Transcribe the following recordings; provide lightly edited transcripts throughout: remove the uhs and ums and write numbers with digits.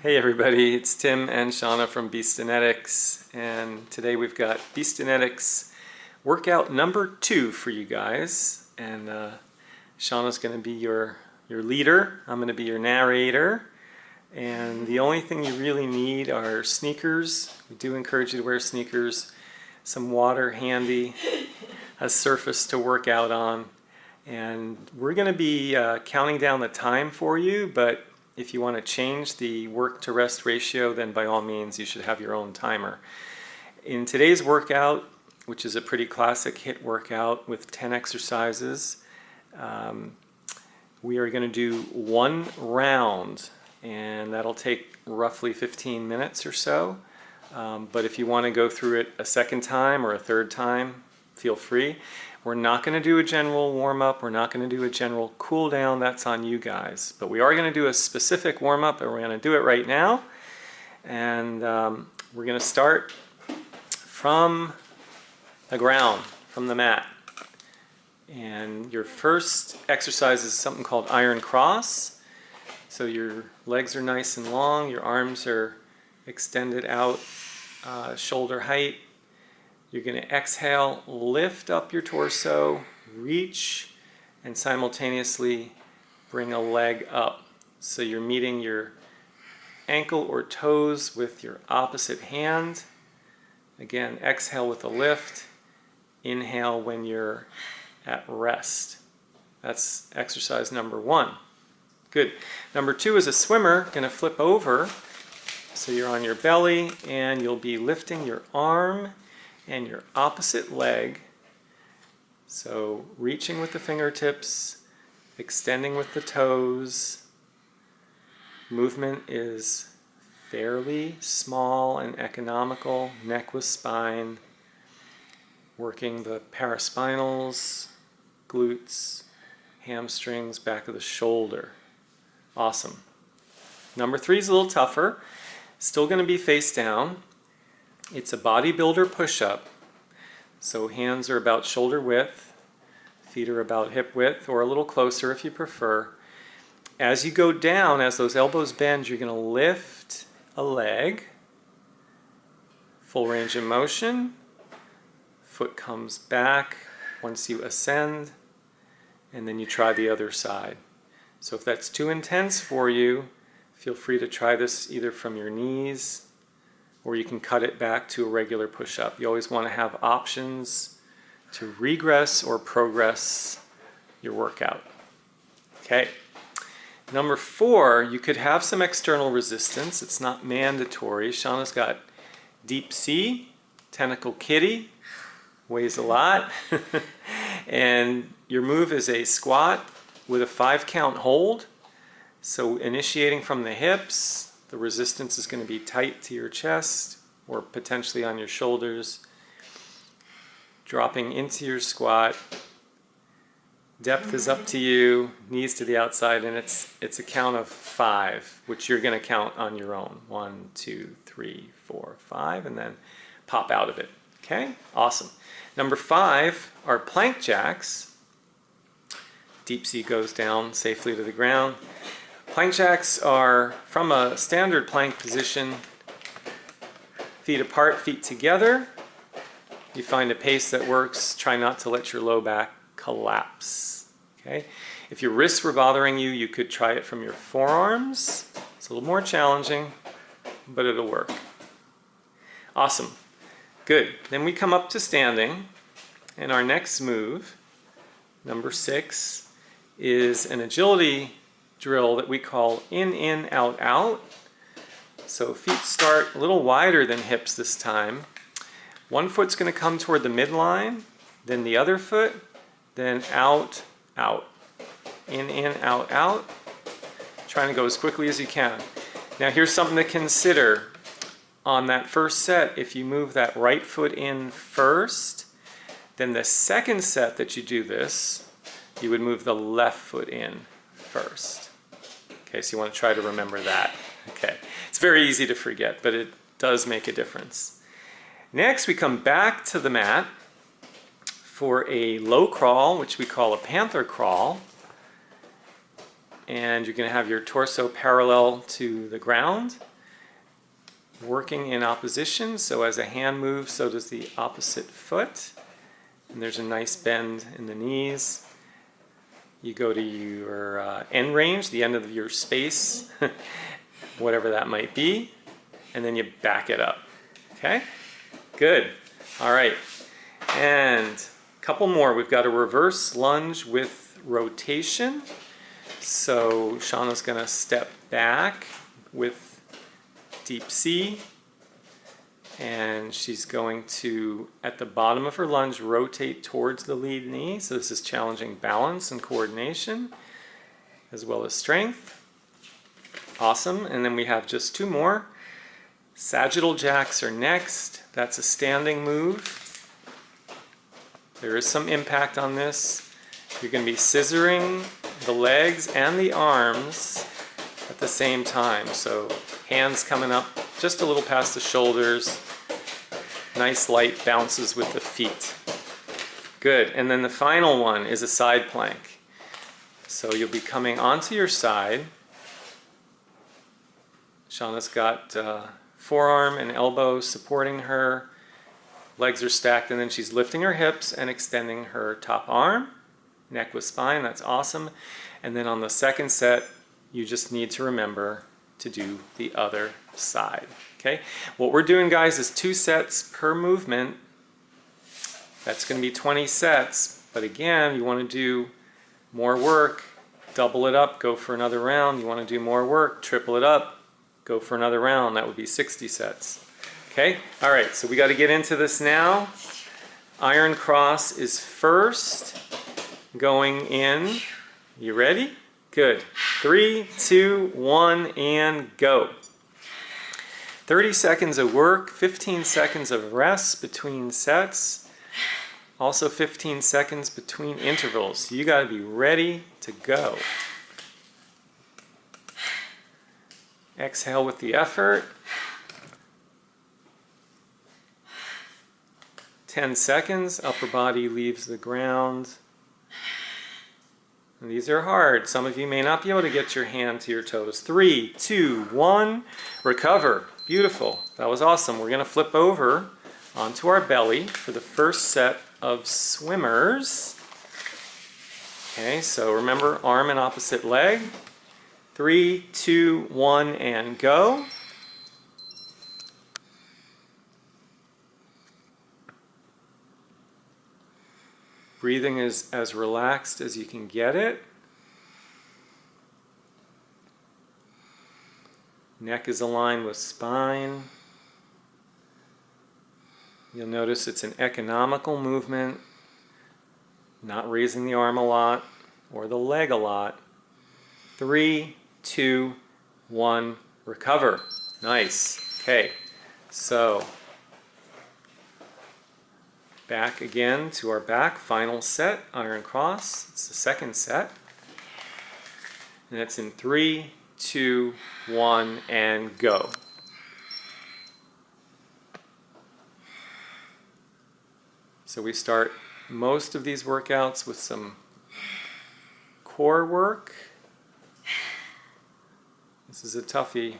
Hey everybody, it's Tim and Shana from Beastanetics, and today we've got Beastanetics workout number 2 for you guys. And Shana's going to be your leader. I'm going to be your narrator. And the only thing you really need are sneakers. We do encourage you to wear sneakers, some water handy, a surface to work out on. And we're going to be counting down the time for you, but if you want to change the work to rest ratio, then by all means you should have your own timer. In today's workout, which is a pretty classic HIIT workout with 10 exercises, we are going to do 1 round, and that'll take roughly 15 minutes or so. But if you want to go through it a second time or a third time, feel free. We're not going to do a general warm-up. We're not going to do a general cool-down. That's on you guys. But we are going to do a specific warm-up, and we're going to do it right now. And we're going to start from the ground, from the mat. And your first exercise is something called iron cross. So your legs are nice and long. Your arms are extended out, shoulder height. You're going to exhale, lift up your torso, reach, and simultaneously bring a leg up. So you're meeting your ankle or toes with your opposite hand. Again, exhale with a lift. Inhale when you're at rest. That's exercise number 1. Good. Number 2 is a swimmer. Going to flip over. So you're on your belly, and you'll be lifting your arm and your opposite leg. So reaching with the fingertips, extending with the toes. Movement is fairly small and economical. Neck with spine. Working the paraspinals, glutes, hamstrings, back of the shoulder. Awesome. Number 3 is a little tougher. Still going to be face down. It's a bodybuilder push-up. So hands are about shoulder width, feet are about hip width, or a little closer if you prefer. As you go down, as those elbows bend, you're going to lift a leg, full range of motion. Foot comes back once you ascend, and then you try the other side. So if that's too intense for you, feel free to try this either from your knees, or you can cut it back to a regular push-up. You always want to have options to regress or progress your workout. Okay. Number 4, you could have some external resistance. It's not mandatory. Shana's got deep sea, tentacle kitty, weighs a lot. And your move is a squat with a 5-count hold. So initiating from the hips, the resistance is going to be tight to your chest or potentially on your shoulders. Dropping into your squat. Depth is up to you, knees to the outside, and it's a count of 5, which you're going to count on your own. 1, 2, 3, 4, 5, and then pop out of it. Okay? Awesome. Number 5 are plank jacks. Deep sea goes down safely to the ground. Plank jacks are from a standard plank position, feet apart, feet together. You find a pace that works. Try not to let your low back collapse. Okay? If your wrists were bothering you, you could try it from your forearms. It's a little more challenging, but it'll work. Awesome. Good. Then we come up to standing, and our next move, number 6, is an agility drill that we call in, out, out. So feet start a little wider than hips this time. One foot's going to come toward the midline, then the other foot, then out, out. In, out, out. Trying to go as quickly as you can. Now here's something to consider. On that first set, if you move that right foot in first, then the second set that you do this, you would move the left foot in first. Okay, so you want to try to remember that. Okay, it's very easy to forget, but it does make a difference. Next, we come back to the mat for a low crawl, which we call a Panther Crawl. And you're going to have your torso parallel to the ground. working in opposition. So as a hand moves, so does the opposite foot. And there's a nice bend in the knees. You go to your end range, the end of your space, whatever that might be, and then you back it up. Okay? Good. All right. And a couple more. We've got a reverse lunge with rotation. So Shana's going to step back with deep C. And she's going to, at the bottom of her lunge, rotate towards the lead knee. So this is challenging balance and coordination, as well as strength. Awesome. And then we have just two more. Sagittal Jacks are next. That's a standing move. There is some impact on this. You're going to be scissoring the legs and the arms at the same time. So hands coming up just a little past the shoulders. Nice light bounces with the feet. Good. And then the final one is a side plank. So you'll be coming onto your side. Shana's got forearm and elbow supporting her. Legs are stacked, and then she's lifting her hips and extending her top arm. Neck with spine. That's awesome. And then on the second set, you just need to remember to do the other side. Okay? What we're doing, guys, is 2 sets per movement. That's going to be 20 sets. But again, you want to do more work, double it up, go for another round. You want to do more work, triple it up, go for another round. That would be 60 sets. Okay? All right, so we got to get into this now. Iron cross is first, going in. You ready? Good. 3, 2, 1, and go. 30 seconds of work, 15 seconds of rest between sets, also 15 seconds between intervals. You got to be ready to go. Exhale with the effort. 10 seconds, upper body leaves the ground. And these are hard. Some of you may not be able to get your hand to your toes. 3, 2, 1, recover. Beautiful. That was awesome. We're going to flip over onto our belly for the first set of swimmers. Okay, so remember, arm and opposite leg. 3, 2, 1, and go. Breathing is as relaxed as you can get it. Neck is aligned with spine. You'll notice it's an economical movement, not raising the arm a lot or the leg a lot. 3, 2, 1, recover. Nice. Okay, so back again to our back, final set, iron cross. It's the second set. And it's in 3, 2, 1, and go. So we start most of these workouts with some core work. This is a toughie.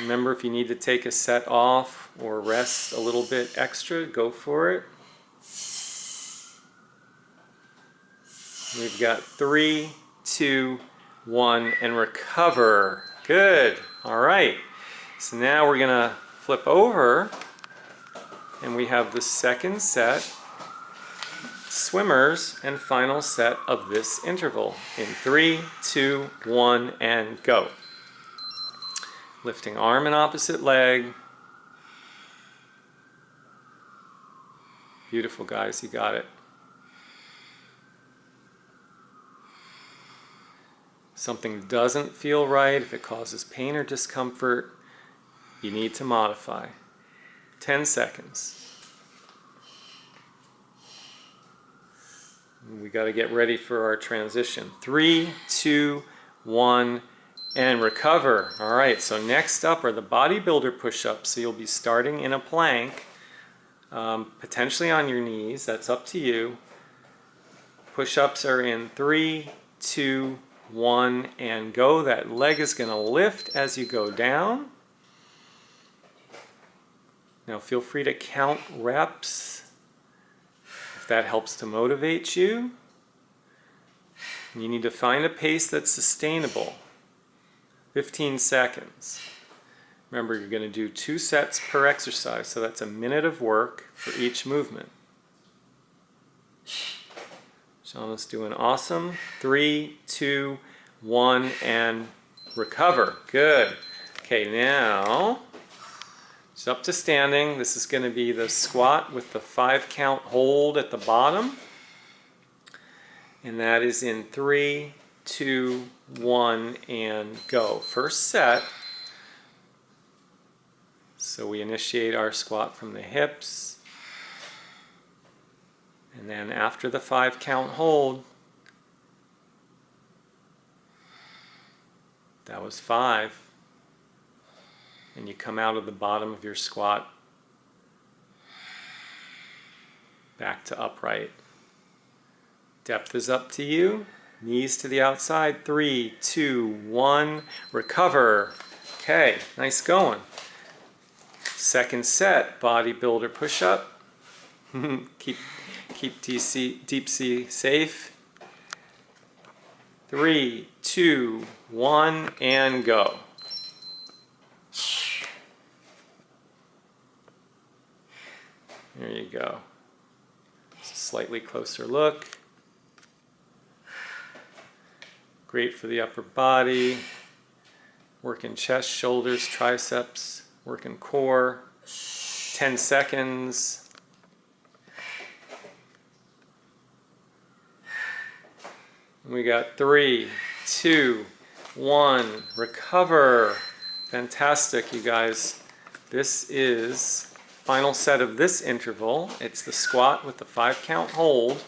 Remember, if you need to take a set off or rest a little bit extra, go for it. We've got 3, 2, 1, and recover. Good. All right. So now we're going to flip over, and we have the second set, swimmers, and final set of this interval in 3, 2, 1, and go. Lifting arm and opposite leg. Beautiful, guys. You got it. Something doesn't feel right, if it causes pain or discomfort, you need to modify. 10 seconds. We got to get ready for our transition. 3, 2, 1, and recover. All right, so next up are the bodybuilder push-ups. So you'll be starting in a plank, potentially on your knees. That's up to you. Push-ups are in 3, 2, 1, and go. That leg is going to lift as you go down. Now feel free to count reps if that helps to motivate you. You need to find a pace that's sustainable. 15 seconds. Remember, you're going to do 2 sets per exercise, so that's a minute of work for each movement. Shana's doing awesome. 3, 2, 1, and recover. Good. Okay, now it's up to standing. This is going to be the squat with the 5 count hold at the bottom. And that is in 3, 2, 1, and go. First set. So we initiate our squat from the hips. And then after the 5 count hold, that was 5. And you come out of the bottom of your squat back to upright. Depth is up to you. Knees to the outside. 3, 2, 1. Recover. Okay, nice going. Second set, bodybuilder push-up. Keep deep sea safe. 3, 2, 1, and go. There you go. It's a slightly closer look. Great for the upper body. Working chest, shoulders, triceps. Working core. 10 seconds. We got 3, 2, 1. Recover. Fantastic, you guys. This is final set of this interval. It's the squat with the 5 count hold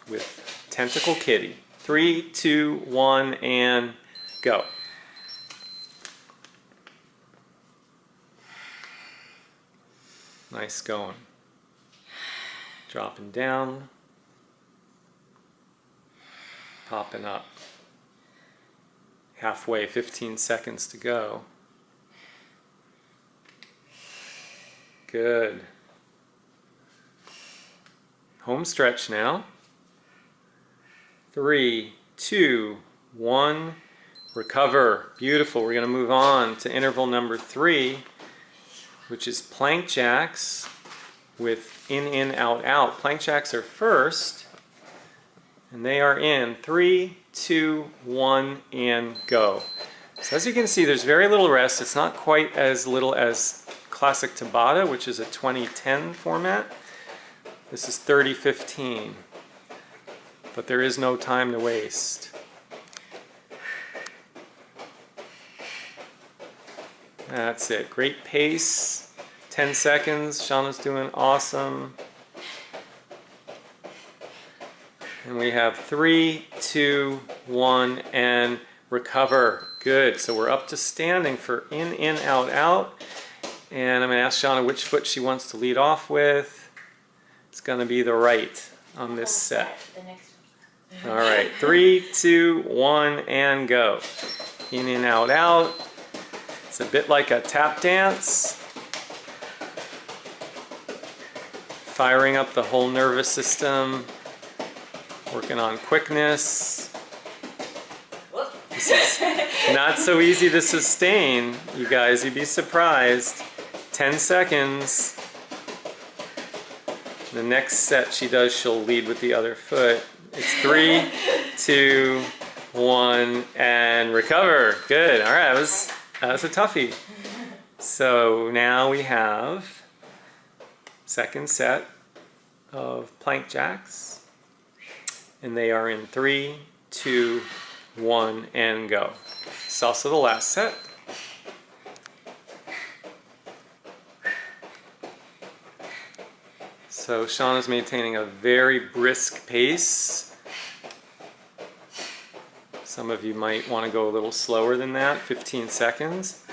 with tentacle kitty. 3, 2, 1, and go. Nice going. Dropping down. Popping up. Halfway, 15 seconds to go. Good. Home stretch now. 3, 2, 1. Recover. Beautiful. We're going to move on to interval number 3, which is plank jacks with in, out, out. Plank jacks are first, and they are in 3, 2, 1, and go. So as you can see, there's very little rest. It's not quite as little as classic Tabata, which is a 20-10 format. This is 30-15, but there is no time to waste. That's it. Great pace. 10 seconds. Shana's doing awesome. And we have 3, 2, 1, and recover. Good. So we're up to standing for in, out, out. And I'm going to ask Shana which foot she wants to lead off with. It's going to be the right on this set. All right. 3, 2, 1, and go. In, out, out. It's a bit like a tap dance. Firing up the whole nervous system. Working on quickness. This is not so easy to sustain, you guys. You'd be surprised. 10 seconds. The next set she does, she'll lead with the other foot. It's 3, 2, 1, and recover. Good. All right, that was a toughie. So now we have second set of plank jacks. And they are in 3, 2, 1, and go. It's also the last set. So Shana's maintaining a very brisk pace. Some of you might want to go a little slower than that, 15 seconds.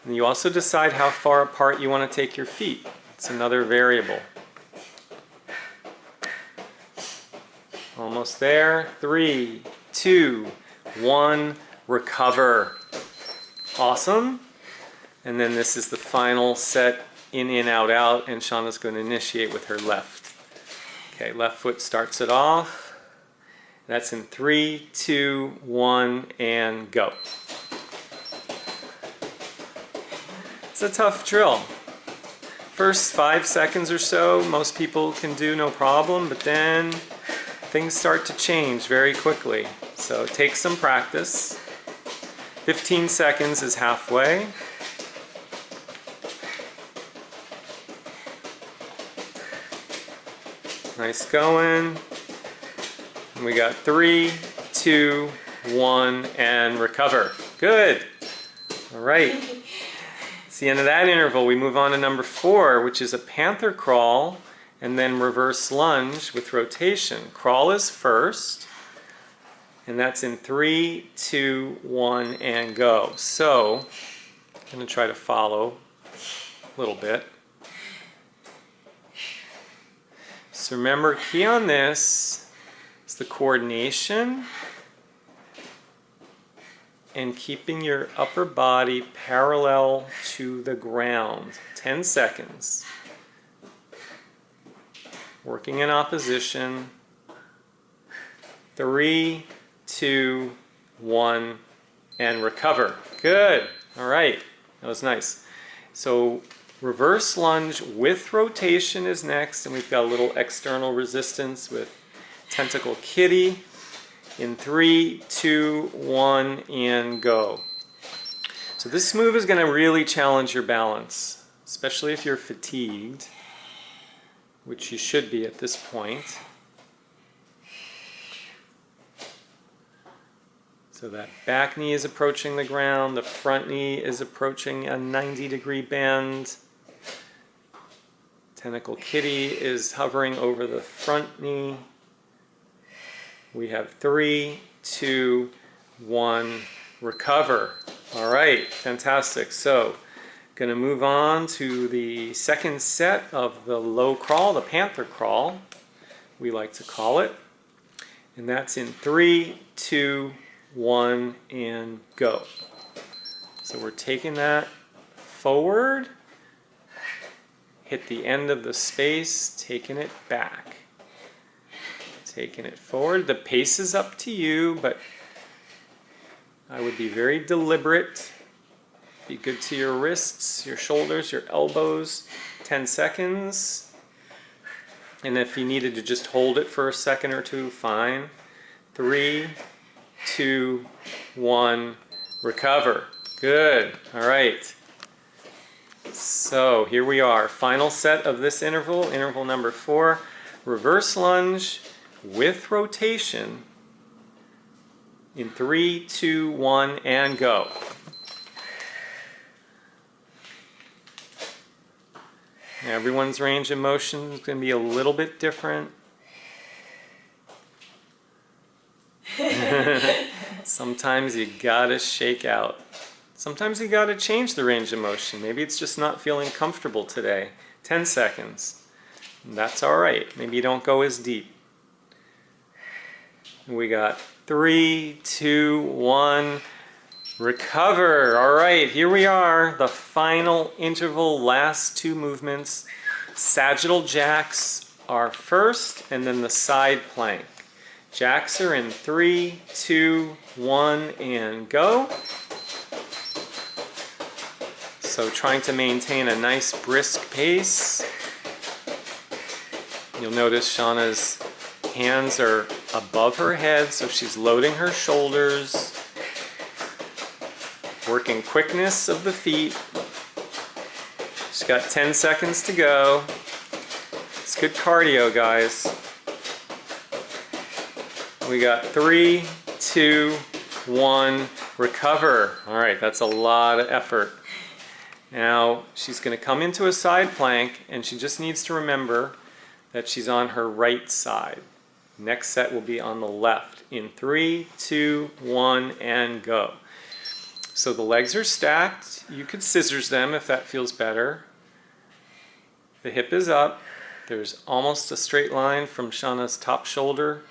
And you also decide how far apart you want to take your feet. It's another variable. Almost there. 3, 2, 1, recover. Awesome. And then this is the final set, in, out, out, and Shana's going to initiate with her left. Okay, left foot starts it off. That's in 3, 2, 1, and go. It's a tough drill. First 5 seconds or so, most people can do no problem, but then things start to change very quickly. So it takes some practice. 15 seconds is halfway. Nice going. And we got 3, 2, 1, and recover. Good. All right. It's the end of that interval. We move on to number 4, which is a Panther Crawl and then reverse lunge with rotation. Crawl is first, and that's in 3, 2, 1, and go. So I'm going to try to follow a little bit. So remember, key on this is the coordination and keeping your upper body parallel to the ground. 10 seconds. Working in opposition. 3, 2, 1, and recover. Good. All right. That was nice. So reverse lunge with rotation is next, and we've got a little external resistance with tentacle kitty. In 3, 2, 1, and go. So this move is going to really challenge your balance, especially if you're fatigued, which you should be at this point. So that back knee is approaching the ground, the front knee is approaching a 90-degree bend. Tentacle kitty is hovering over the front knee. We have 3, 2, 1, recover. All right, fantastic. So, going to move on to the second set of the low crawl, the Panther Crawl, we like to call it. And that's in 3, 2, 1, and go. So we're taking that forward, hit the end of the space, taking it back. Taking it forward. The pace is up to you, but I would be very deliberate. Be good to your wrists, your shoulders, your elbows. 10 seconds. And if you needed to just hold it for a second or two, fine. 3, 2, 1, recover. Good. All right. So here we are. Final set of this interval, interval number 4. Reverse lunge with rotation in 3, 2, 1, and go. Now everyone's range of motion is going to be a little bit different. Sometimes you gotta shake out. Sometimes you gotta change the range of motion. Maybe it's just not feeling comfortable today. 10 seconds. And that's all right. Maybe you don't go as deep. We got 3, 2, 1, recover. All right, here we are, the final interval, last 2 movements. Sagittal Jacks are first, and then the side plank. Jacks are in 3, 2, 1, and go. So trying to maintain a nice brisk pace. You'll notice Shana's hands are above her head, so she's loading her shoulders, working quickness of the feet. She's got 10 seconds to go. It's good cardio, guys. We got 3, 2, 1, recover. All right, that's a lot of effort. Now she's going to come into a side plank, and she just needs to remember that she's on her right side. Next set will be on the left. In 3, 2, 1, and go. So the legs are stacked. You could scissors them if that feels better. The hip is up. There's almost a straight line from Shana's top shoulder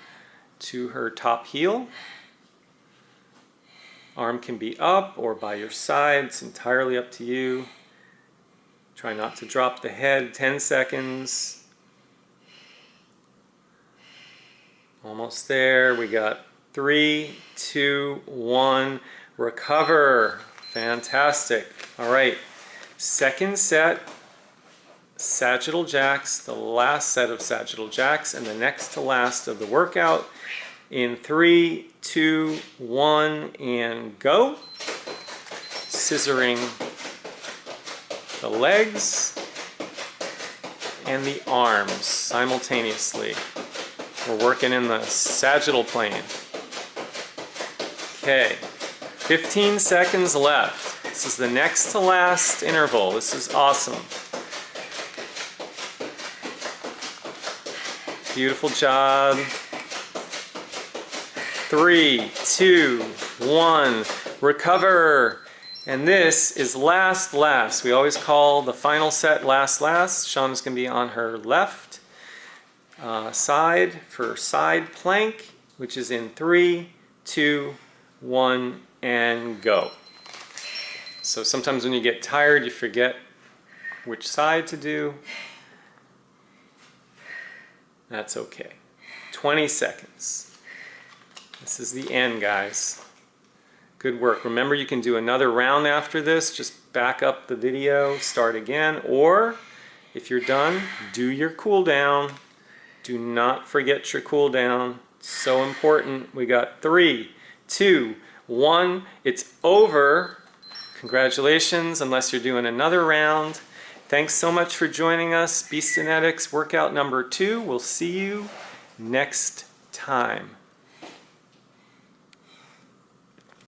to her top heel. Arm can be up or by your side. It's entirely up to you. Try not to drop the head. 10 seconds. Almost there. We got 3, 2, 1. Recover. Fantastic. All right. Second set, Sagittal Jacks, the last set of Sagittal Jacks, and the next to last of the workout. In 3, 2, 1, and go. Scissoring the legs and the arms simultaneously. We're working in the sagittal plane. Okay, 15 seconds left. This is the next to last interval. This is awesome. Beautiful job. 3, 2, 1, recover. And this is last. We always call the final set last. Shana's going to be on her left side for side plank, which is in 3, 2, 1, and go. So sometimes when you get tired, you forget which side to do. That's okay. 20 seconds. This is the end, guys. Good work. Remember, you can do another round after this. Just back up the video, start again, or if you're done, do your cool down. Do not forget your cool down. So important. We got 3, 2, 1. It's over. Congratulations, unless you're doing another round. Thanks so much for joining us. Beastanetics workout number 2. We'll see you next time.